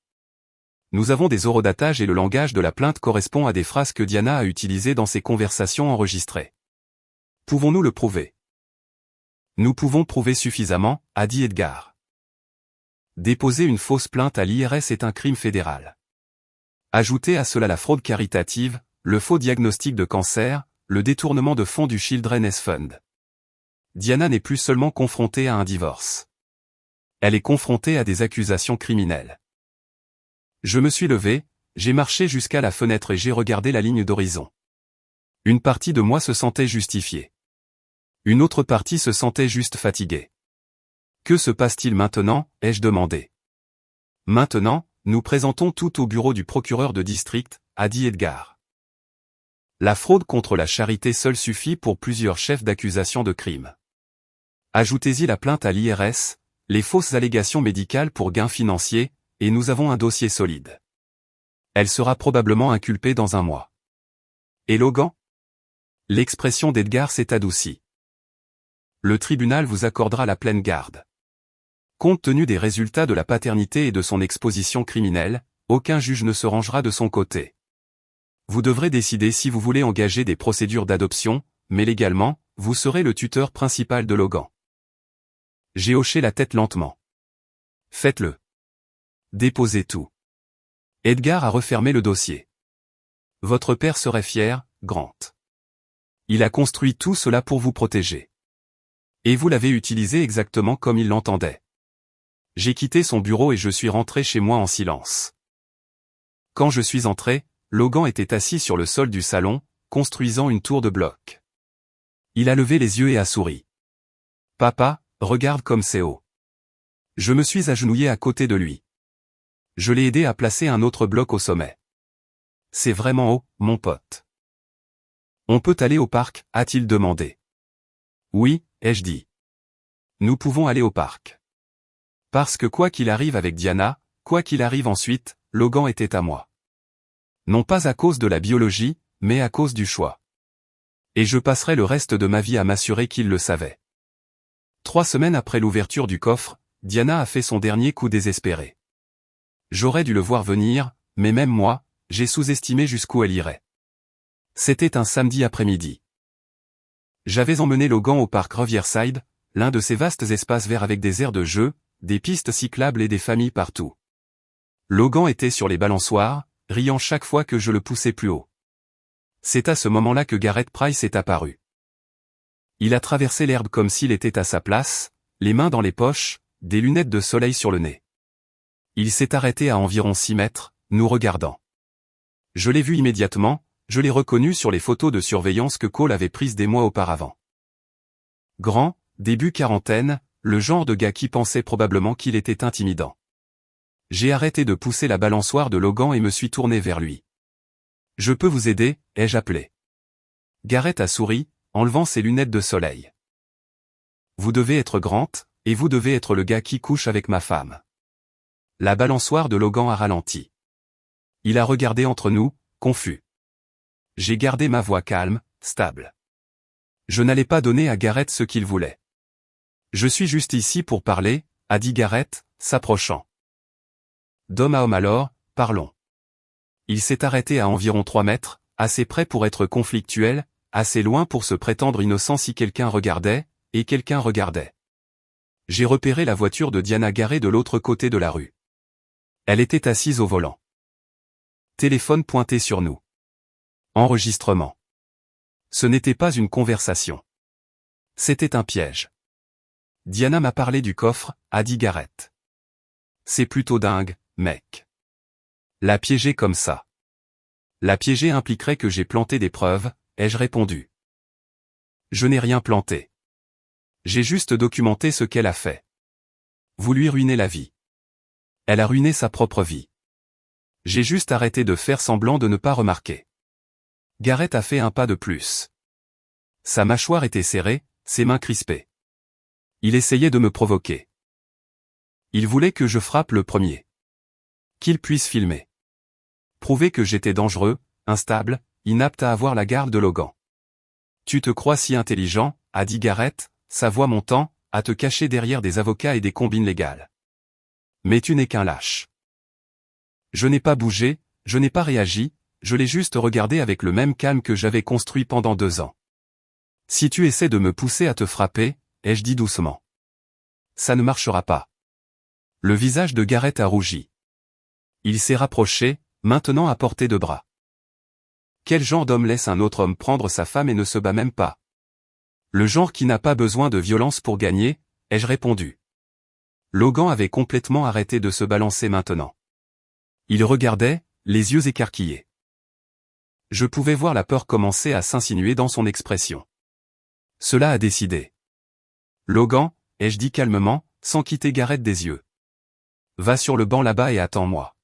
Nous avons des horodatages et le langage de la plainte correspond à des phrases que Diana a utilisées dans ses conversations enregistrées. Pouvons-nous le prouver? Nous pouvons prouver suffisamment, a dit Edgar. Déposer une fausse plainte à l'IRS est un crime fédéral. Ajoutez à cela la fraude caritative, le faux diagnostic de cancer, le détournement de fonds du Children's Fund. Diana n'est plus seulement confrontée à un divorce. Elle est confrontée à des accusations criminelles. Je me suis levé, j'ai marché jusqu'à la fenêtre et j'ai regardé la ligne d'horizon. Une partie de moi se sentait justifiée. Une autre partie se sentait juste fatiguée. Que se passe-t-il maintenant, ai-je demandé. Maintenant, nous présentons tout au bureau du procureur de district, a dit Edgar. La fraude contre la charité seule suffit pour plusieurs chefs d'accusation de crime. Ajoutez-y la plainte à l'IRS, les fausses allégations médicales pour gains financiers, et nous avons un dossier solide. Elle sera probablement inculpée dans un mois. Et Logan? L'expression d'Edgar s'est adoucie. Le tribunal vous accordera la pleine garde. Compte tenu des résultats de la paternité et de son exposition criminelle, aucun juge ne se rangera de son côté. Vous devrez décider si vous voulez engager des procédures d'adoption, mais légalement, vous serez le tuteur principal de Logan. J'ai hoché la tête lentement. Faites-le. Déposez tout. Edgar a refermé le dossier. Votre père serait fier, Grant. Il a construit tout cela pour vous protéger. Et vous l'avez utilisé exactement comme il l'entendait. J'ai quitté son bureau et je suis rentré chez moi en silence. Quand je suis entré, Logan était assis sur le sol du salon, construisant une tour de blocs. Il a levé les yeux et a souri. Papa, regarde comme c'est haut. Je me suis agenouillé à côté de lui. Je l'ai aidé à placer un autre bloc au sommet. C'est vraiment haut, mon pote. On peut aller au parc, a-t-il demandé. Oui, ai-je dit. Nous pouvons aller au parc. Parce que quoi qu'il arrive avec Diana, quoi qu'il arrive ensuite, Logan était à moi. Non pas à cause de la biologie, mais à cause du choix. Et je passerai le reste de ma vie à m'assurer qu'il le savait. 3 semaines après l'ouverture du coffre, Diana a fait son dernier coup désespéré. J'aurais dû le voir venir, mais même moi, j'ai sous-estimé jusqu'où elle irait. C'était un samedi après-midi. J'avais emmené Logan au parc Riverside, l'un de ces vastes espaces verts avec des aires de jeu, des pistes cyclables et des familles partout. Logan était sur les balançoires, riant chaque fois que je le poussais plus haut. C'est à ce moment-là que Garrett Price est apparu. Il a traversé l'herbe comme s'il était à sa place, les mains dans les poches, des lunettes de soleil sur le nez. Il s'est arrêté à environ 6 mètres, nous regardant. Je l'ai vu immédiatement, je l'ai reconnu sur les photos de surveillance que Cole avait prises des mois auparavant. Grand, début quarantaine, le genre de gars qui pensait probablement qu'il était intimidant. J'ai arrêté de pousser la balançoire de Logan et me suis tourné vers lui. « Je peux vous aider ?» ai-je appelé. Garrett a souri, enlevant ses lunettes de soleil. « Vous devez être Grant, et vous devez être le gars qui couche avec ma femme. » La balançoire de Logan a ralenti. Il a regardé entre nous, confus. J'ai gardé ma voix calme, stable. Je n'allais pas donner à Garrett ce qu'il voulait. « Je suis juste ici pour parler », a dit Garrett, s'approchant. D'homme à homme alors, parlons. Il s'est arrêté à environ 3 mètres, assez près pour être conflictuel, assez loin pour se prétendre innocent si quelqu'un regardait, et quelqu'un regardait. J'ai repéré la voiture de Diana garée de l'autre côté de la rue. Elle était assise au volant. Téléphone pointé sur nous. Enregistrement. Ce n'était pas une conversation. C'était un piège. Diana m'a parlé du coffre, a dit Garrett. C'est plutôt dingue, mec. La piéger comme ça. La piéger impliquerait que j'ai planté des preuves, ai-je répondu. Je n'ai rien planté. J'ai juste documenté ce qu'elle a fait. Vous lui ruinez la vie. Elle a ruiné sa propre vie. J'ai juste arrêté de faire semblant de ne pas remarquer. Garrett a fait un pas de plus. Sa mâchoire était serrée, ses mains crispées. Il essayait de me provoquer. Il voulait que je frappe le premier. Qu'il puisse filmer. Prouver que j'étais dangereux, instable, inapte à avoir la garde de Logan. Tu te crois si intelligent, a dit Garrett, sa voix montant, à te cacher derrière des avocats et des combines légales. Mais tu n'es qu'un lâche. Je n'ai pas bougé, je n'ai pas réagi, je l'ai juste regardé avec le même calme que j'avais construit pendant 2 ans. Si tu essaies de me pousser à te frapper, ai-je dit doucement. Ça ne marchera pas. Le visage de Garrett a rougi. Il s'est rapproché, maintenant à portée de bras. Quel genre d'homme laisse un autre homme prendre sa femme et ne se bat même pas? Le genre qui n'a pas besoin de violence pour gagner, ai-je répondu. Logan avait complètement arrêté de se balancer maintenant. Il regardait, les yeux écarquillés. Je pouvais voir la peur commencer à s'insinuer dans son expression. Cela a décidé. Logan, ai-je dit calmement, sans quitter Garrett des yeux. Va sur le banc là-bas et attends-moi.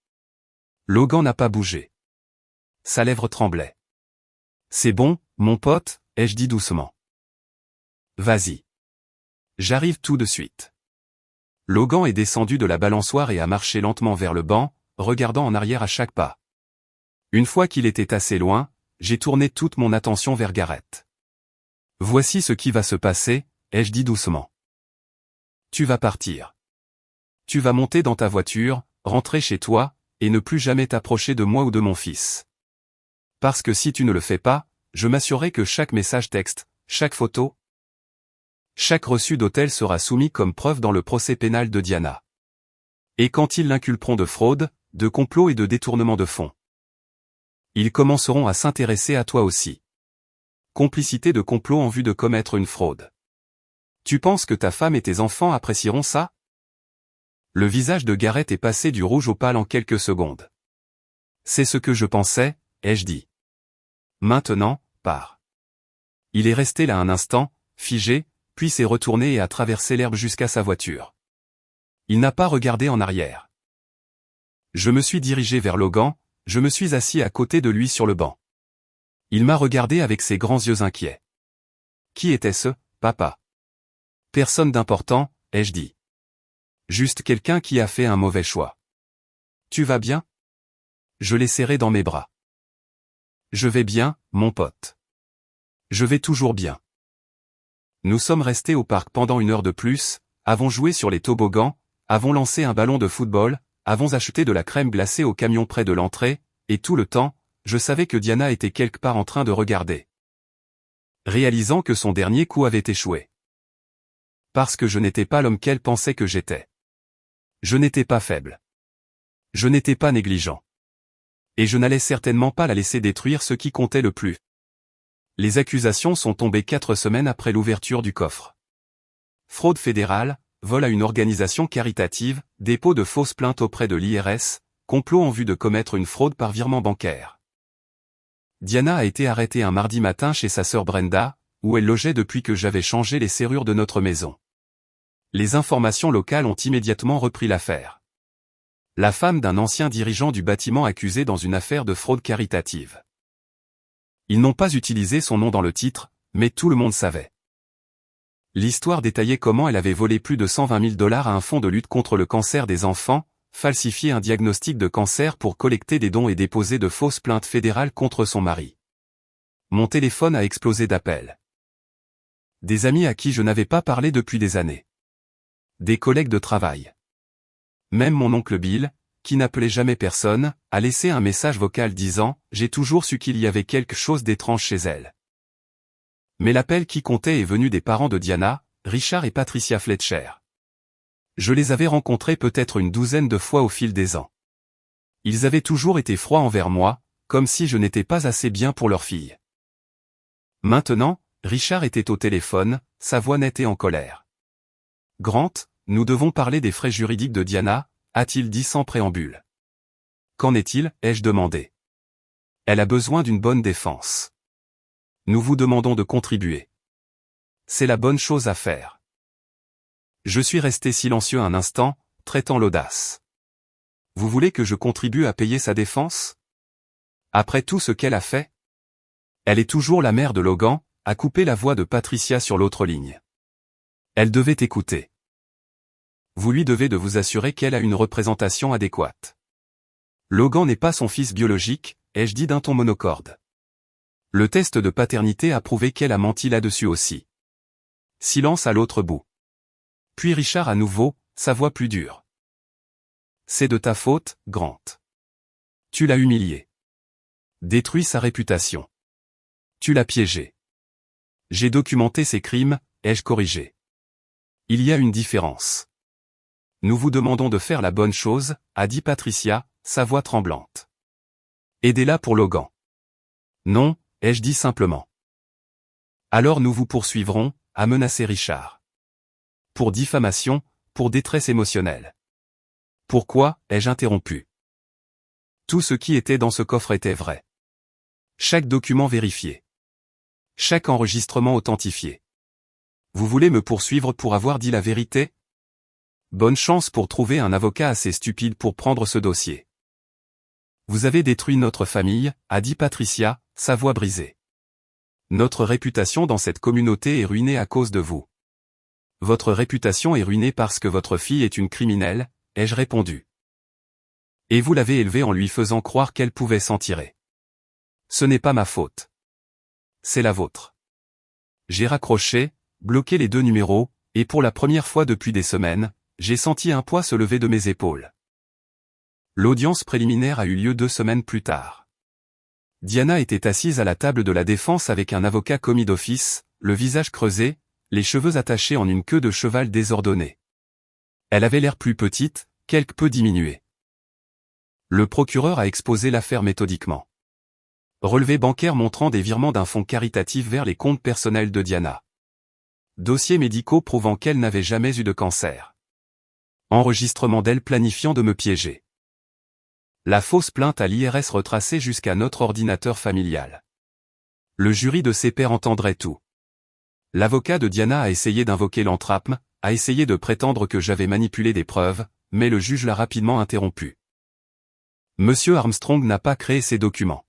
Logan n'a pas bougé. Sa lèvre tremblait. C'est bon, mon pote, ai-je dit doucement. Vas-y. J'arrive tout de suite. Logan est descendu de la balançoire et a marché lentement vers le banc, regardant en arrière à chaque pas. Une fois qu'il était assez loin, j'ai tourné toute mon attention vers Gareth. Voici ce qui va se passer, ai-je dit doucement. Tu vas partir. Tu vas monter dans ta voiture, rentrer chez toi, et ne plus jamais t'approcher de moi ou de mon fils. Parce que si tu ne le fais pas, je m'assurerai que chaque message texte, chaque photo, chaque reçu d'hôtel sera soumis comme preuve dans le procès pénal de Diana. Et quand ils l'inculperont de fraude, de complot et de détournement de fonds, ils commenceront à s'intéresser à toi aussi. Complicité de complot en vue de commettre une fraude. Tu penses que ta femme et tes enfants apprécieront ça? Le visage de Gareth est passé du rouge au pâle en quelques secondes. C'est ce que je pensais, ai-je dit. Maintenant, pars. Il est resté là un instant, figé, puis s'est retourné et a traversé l'herbe jusqu'à sa voiture. Il n'a pas regardé en arrière. Je me suis dirigé vers Logan, je me suis assis à côté de lui sur le banc. Il m'a regardé avec ses grands yeux inquiets. Qui était-ce, papa? Personne d'important, ai-je dit. Juste quelqu'un qui a fait un mauvais choix. Tu vas bien? Je l'ai serré dans mes bras. Je vais bien, mon pote. Je vais toujours bien. Nous sommes restés au parc pendant 1 heure de plus, avons joué sur les toboggans, avons lancé un ballon de football, avons acheté de la crème glacée au camion près de l'entrée, et tout le temps, je savais que Diana était quelque part en train de regarder. Réalisant que son dernier coup avait échoué. Parce que je n'étais pas l'homme qu'elle pensait que j'étais. Je n'étais pas faible. Je n'étais pas négligent. Et je n'allais certainement pas la laisser détruire ce qui comptait le plus. Les accusations sont tombées 4 semaines après l'ouverture du coffre. Fraude fédérale, vol à une organisation caritative, dépôt de fausses plaintes auprès de l'IRS, complot en vue de commettre une fraude par virement bancaire. Diana a été arrêtée un mardi matin chez sa sœur Brenda, où elle logeait depuis que j'avais changé les serrures de notre maison. Les informations locales ont immédiatement repris l'affaire. La femme d'un ancien dirigeant du bâtiment accusé dans une affaire de fraude caritative. Ils n'ont pas utilisé son nom dans le titre, mais tout le monde savait. L'histoire détaillait comment elle avait volé plus de 120 000 $ à un fonds de lutte contre le cancer des enfants, falsifié un diagnostic de cancer pour collecter des dons et déposer de fausses plaintes fédérales contre son mari. Mon téléphone a explosé d'appels. Des amis à qui je n'avais pas parlé depuis des années. Des collègues de travail. Même mon oncle Bill, qui n'appelait jamais personne, a laissé un message vocal disant « J'ai toujours su qu'il y avait quelque chose d'étrange chez elle ». Mais l'appel qui comptait est venu des parents de Diana, Richard et Patricia Fletcher. Je les avais rencontrés peut-être une 12aine de fois au fil des ans. Ils avaient toujours été froids envers moi, comme si je n'étais pas assez bien pour leur fille. Maintenant, Richard était au téléphone, sa voix nette et en colère. « Grant, nous devons parler des frais juridiques de Diana », a-t-il dit sans préambule. « Qu'en est-il » ai-je demandé. « Elle a besoin d'une bonne défense. Nous vous demandons de contribuer. C'est la bonne chose à faire. » Je suis resté silencieux un instant, traitant l'audace. « Vous voulez que je contribue à payer sa défense? Après tout ce qu'elle a fait? Elle est toujours la mère de Logan », a coupé la voix de Patricia sur l'autre ligne. Elle devait écouter. Vous lui devez de vous assurer qu'elle a une représentation adéquate. Logan n'est pas son fils biologique, ai-je dit d'un ton monocorde. Le test de paternité a prouvé qu'elle a menti là-dessus aussi. Silence à l'autre bout. Puis Richard à nouveau, sa voix plus dure. C'est de ta faute, Grant. Tu l'as humilié. Détruit sa réputation. Tu l'as piégé. J'ai documenté ses crimes, ai-je corrigé. Il y a une différence. Nous vous demandons de faire la bonne chose, a dit Patricia, sa voix tremblante. Aidez-la pour Logan. Non, ai-je dit simplement. Alors nous vous poursuivrons, a menacé Richard. Pour diffamation, pour détresse émotionnelle. Pourquoi, ai-je interrompu. Tout ce qui était dans ce coffre était vrai. Chaque document vérifié. Chaque enregistrement authentifié. Vous voulez me poursuivre pour avoir dit la vérité? Bonne chance pour trouver un avocat assez stupide pour prendre ce dossier. Vous avez détruit notre famille, a dit Patricia, sa voix brisée. Notre réputation dans cette communauté est ruinée à cause de vous. Votre réputation est ruinée parce que votre fille est une criminelle, ai-je répondu. Et vous l'avez élevée en lui faisant croire qu'elle pouvait s'en tirer. Ce n'est pas ma faute. C'est la vôtre. J'ai raccroché, bloqué les 2 numéros, et pour la première fois depuis des semaines, j'ai senti un poids se lever de mes épaules. L'audience préliminaire a eu lieu 2 semaines plus tard. Diana était assise à la table de la défense avec un avocat commis d'office, le visage creusé, les cheveux attachés en une queue de cheval désordonnée. Elle avait l'air plus petite, quelque peu diminuée. Le procureur a exposé l'affaire méthodiquement. Relevé bancaire montrant des virements d'un fonds caritatif vers les comptes personnels de Diana. Dossiers médicaux prouvant qu'elle n'avait jamais eu de cancer. Enregistrement d'elle planifiant de me piéger. La fausse plainte à l'IRS retracée jusqu'à notre ordinateur familial. Le jury de ses pairs entendrait tout. L'avocat de Diana a essayé d'invoquer l'entrapme, a essayé de prétendre que j'avais manipulé des preuves, mais le juge l'a rapidement interrompu. Monsieur Armstrong n'a pas créé ces documents.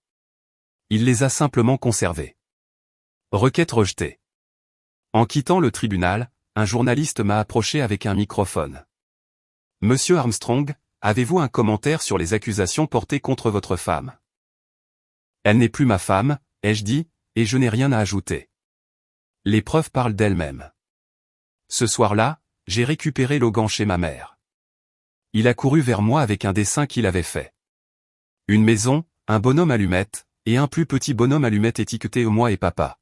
Il les a simplement conservés. Requête rejetée. En quittant le tribunal, un journaliste m'a approché avec un microphone. Monsieur Armstrong, avez-vous un commentaire sur les accusations portées contre votre femme? Elle n'est plus ma femme, ai-je dit, et je n'ai rien à ajouter. Les preuves parlent d'elles-mêmes. Ce soir-là, j'ai récupéré Logan chez ma mère. Il a couru vers moi avec un dessin qu'il avait fait. Une maison, un bonhomme allumette, et un plus petit bonhomme allumette étiqueté moi et papa.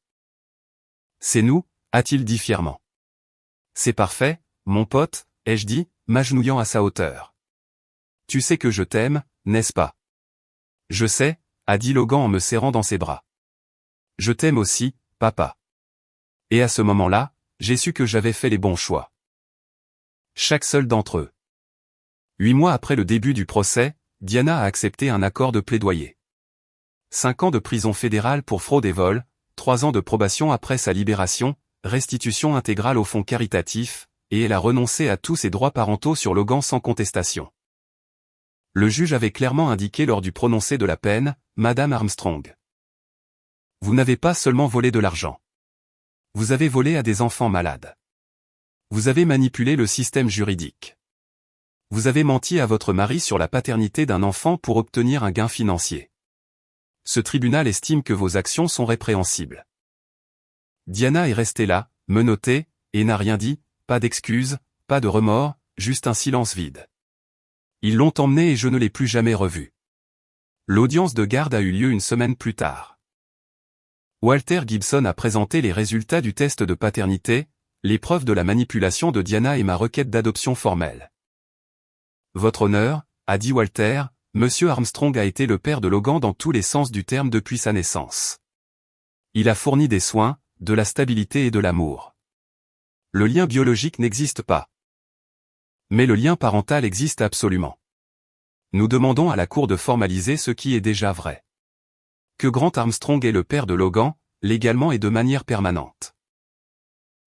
C'est nous, a-t-il dit fièrement. C'est parfait, mon pote, ai-je dit, m'agenouillant à sa hauteur. Tu sais que je t'aime, n'est-ce pas? Je sais, a dit Logan en me serrant dans ses bras. Je t'aime aussi, papa. Et à ce moment-là, j'ai su que j'avais fait les bons choix. Chaque seul d'entre eux. 8 mois après le début du procès, Diana a accepté un accord de plaidoyer. 5 ans de prison fédérale pour fraude et vol, 3 ans de probation après sa libération, restitution intégrale au fonds caritatif, et elle a renoncé à tous ses droits parentaux sur Logan sans contestation. Le juge avait clairement indiqué lors du prononcé de la peine, Madame Armstrong. Vous n'avez pas seulement volé de l'argent. Vous avez volé à des enfants malades. Vous avez manipulé le système juridique. Vous avez menti à votre mari sur la paternité d'un enfant pour obtenir un gain financier. Ce tribunal estime que vos actions sont répréhensibles. Diana est restée là, menottée, et n'a rien dit, pas d'excuses, pas de remords, juste un silence vide. Ils l'ont emmenée et je ne l'ai plus jamais revue. L'audience de garde a eu lieu une semaine plus tard. Walter Gibson a présenté les résultats du test de paternité, les preuves de la manipulation de Diana et ma requête d'adoption formelle. Votre honneur, a dit Walter, Monsieur Armstrong a été le père de Logan dans tous les sens du terme depuis sa naissance. Il a fourni des soins, de la stabilité et de l'amour. Le lien biologique n'existe pas. Mais le lien parental existe absolument. Nous demandons à la Cour de formaliser ce qui est déjà vrai. Que Grant Armstrong est le père de Logan, légalement et de manière permanente.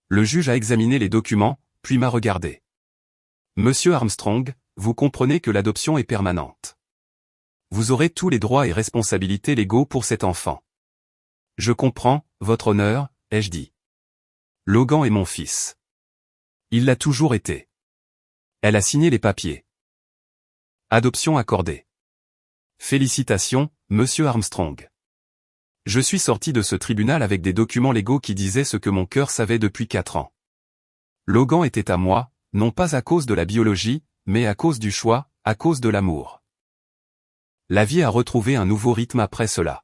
Le juge a examiné les documents, puis m'a regardé. Monsieur Armstrong, vous comprenez que l'adoption est permanente. Vous aurez tous les droits et responsabilités légaux pour cet enfant. Je comprends, votre honneur, ai-je dit. Logan est mon fils. Il l'a toujours été. Elle a signé les papiers. Adoption accordée. Félicitations, monsieur Armstrong. Je suis sorti de ce tribunal avec des documents légaux qui disaient ce que mon cœur savait depuis 4 ans. Logan était à moi, non pas à cause de la biologie, mais à cause du choix, à cause de l'amour. La vie a retrouvé un nouveau rythme après cela.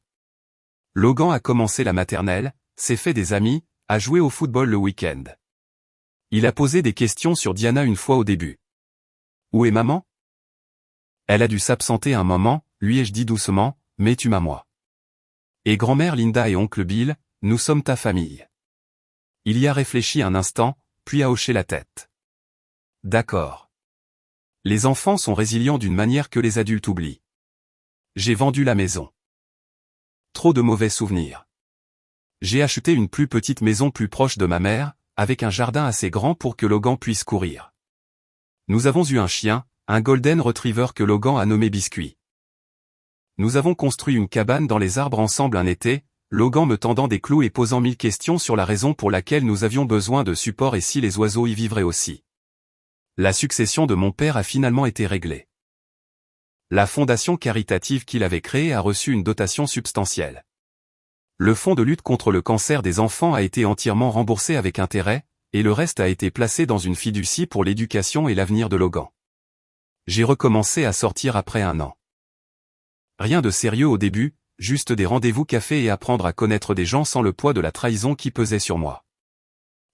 Logan a commencé la maternelle, s'est fait des amis, a joué au football le week-end. Il a posé des questions sur Diana une fois au début. Où est maman? Elle a dû s'absenter un moment, lui ai-je dit doucement, mais tu m'as moi. Et grand-mère Linda et oncle Bill, nous sommes ta famille. Il y a réfléchi un instant, puis a hoché la tête. D'accord. Les enfants sont résilients d'une manière que les adultes oublient. J'ai vendu la maison. Trop de mauvais souvenirs. J'ai acheté une plus petite maison plus proche de ma mère, avec un jardin assez grand pour que Logan puisse courir. Nous avons eu un chien, un Golden Retriever que Logan a nommé Biscuit. Nous avons construit une cabane dans les arbres ensemble un été, Logan me tendant des clous et posant 1000 questions sur la raison pour laquelle nous avions besoin de support et si les oiseaux y vivraient aussi. La succession de mon père a finalement été réglée. La fondation caritative qu'il avait créée a reçu une dotation substantielle. Le fonds de lutte contre le cancer des enfants a été entièrement remboursé avec intérêt, et le reste a été placé dans une fiducie pour l'éducation et l'avenir de Logan. J'ai recommencé à sortir après 1 an. Rien de sérieux au début, juste des rendez-vous café et apprendre à connaître des gens sans le poids de la trahison qui pesait sur moi.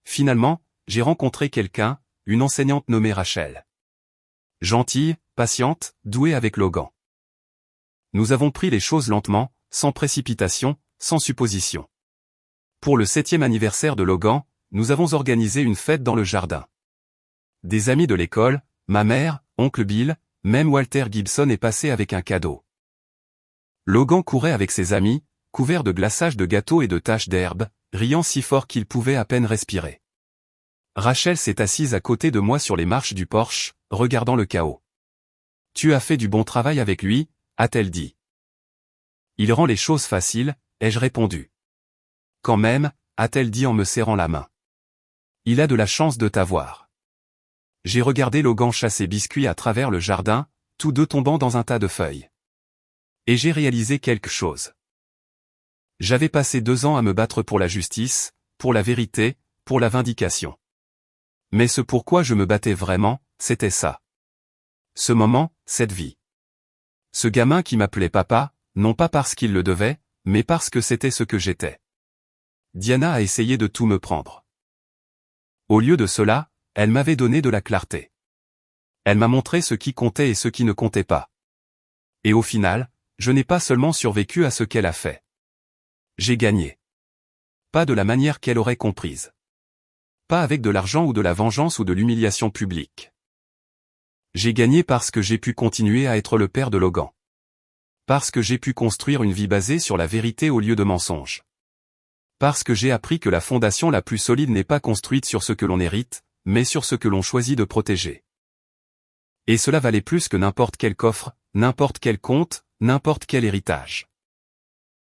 Finalement, j'ai rencontré quelqu'un, une enseignante nommée Rachel. Gentille, patiente, douée avec Logan. Nous avons pris les choses lentement, sans précipitation, sans supposition. Pour le 7e anniversaire de Logan, nous avons organisé une fête dans le jardin. Des amis de l'école, ma mère, oncle Bill, même Walter Gibson est passé avec un cadeau. Logan courait avec ses amis, couvert de glaçage de gâteaux et de taches d'herbe, riant si fort qu'il pouvait à peine respirer. Rachel s'est assise à côté de moi sur les marches du porche, regardant le chaos. « Tu as fait du bon travail avec lui », a-t-elle dit. « Il rend les choses faciles », ai-je répondu. « Quand même », a-t-elle dit en me serrant la main. « Il a de la chance de t'avoir. » J'ai regardé Logan chasser Biscuit à travers le jardin, tous deux tombant dans un tas de feuilles. Et j'ai réalisé quelque chose. J'avais passé 2 ans à me battre pour la justice, pour la vérité, pour la vindication. Mais ce pourquoi je me battais vraiment, c'était ça. Ce moment, cette vie. Ce gamin qui m'appelait papa, non pas parce qu'il le devait, mais parce que c'était ce que j'étais. Diana a essayé de tout me prendre. Au lieu de cela, elle m'avait donné de la clarté. Elle m'a montré ce qui comptait et ce qui ne comptait pas. Et au final, je n'ai pas seulement survécu à ce qu'elle a fait. J'ai gagné. Pas de la manière qu'elle aurait comprise. Pas avec de l'argent ou de la vengeance ou de l'humiliation publique. J'ai gagné parce que j'ai pu continuer à être le père de Logan. Parce que j'ai pu construire une vie basée sur la vérité au lieu de mensonges. Parce que j'ai appris que la fondation la plus solide n'est pas construite sur ce que l'on hérite, mais sur ce que l'on choisit de protéger. Et cela valait plus que n'importe quel coffre, n'importe quel compte, n'importe quel héritage.